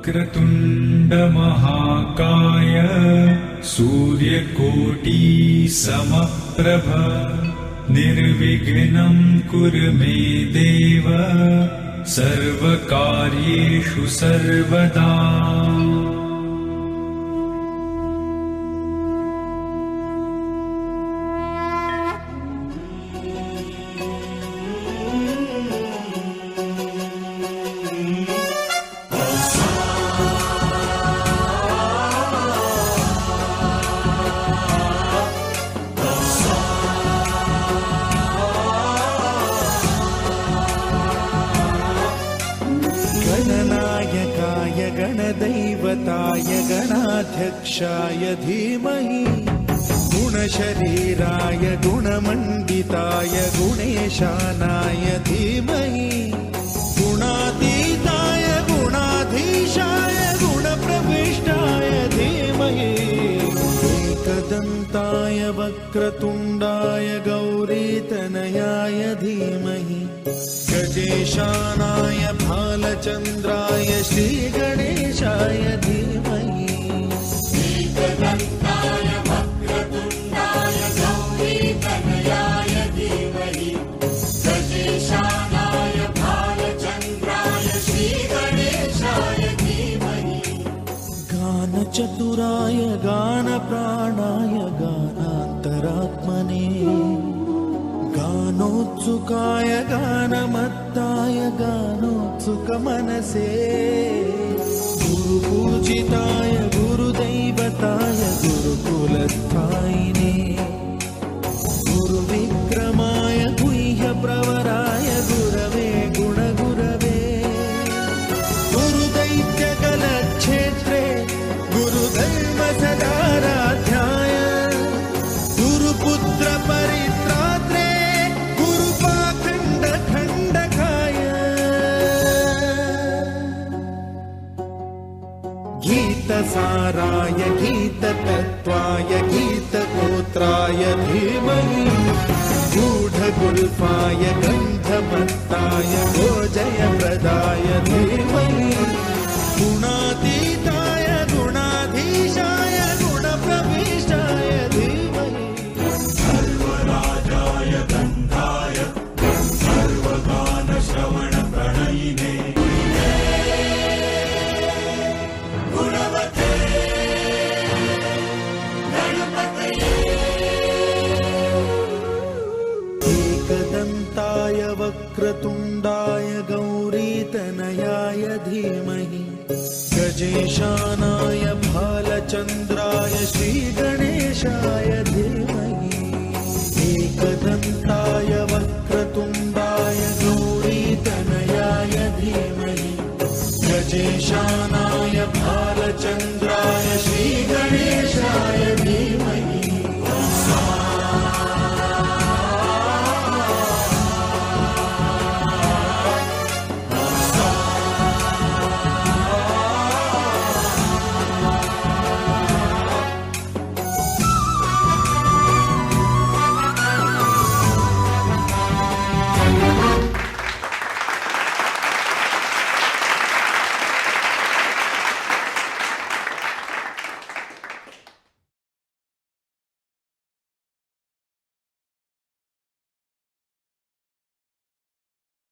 वक्रतुण्ड महाकाय सूर्यकोटि समप्रभ निर्विघ्नं कुरु मे देव सर्वकार्येषु सर्वदा। गणनायकाय गणदैवताय गणाध्यक्षाय धीमहि गुणशरीराय गुणमण्डिताय गुणेशानाय धीमहि गुणातीताय गुणाधीशाय गुणप्रविष्टाय धीमहि एकदन्ताय वक्रतुण्डाय गौरीतनयाय धीमहि गजेशानाय भालचन्द्राय श्रीगणेशाय धीमहि एकदन्ताय वक्रतुण्डाय गौरीतनयाय धीमहि गजेशानाय भालचन्द्राय श्रीगणेशाय धीमहि गानचतुराय गानप्राणाय गानान्तरात्मने गानोत्सुकाय गानमत्ताय गानोत्सुकमनसे गुरुपूजिताय गुरुदैवताय गुरुकुलस्थायिने गुरुविक्रमाय गुह्यप्रवराय गुरवे गुणगुरवे गुरुदैत्यकलक्षेत्रे गुरुधर्मसदाराध्याय गुरुपुत्रपरित्रात्रे गीतसाराय गीततत्त्वाय गीतगोत्राय धीमहि गूढगुल्फाय गन्धमत्ताय गोजयप्रदाय धीमहि गुणातीताय गुणाधीशाय गुणप्रविष्टाय धीमहि सर्वराजाय गन्धाय सर्वगानश्रवणप्रणयिने एकदन्ताय वक्रतुण्डाय गौरीतनयाय धीमहि गजेशानाय भालचन्द्राय श्रीगणेशाय धीमहि एकदन्ताय वक्रतुण्डाय गौरीतनयाय धीमहि गजेशानाय भालचन्द्राय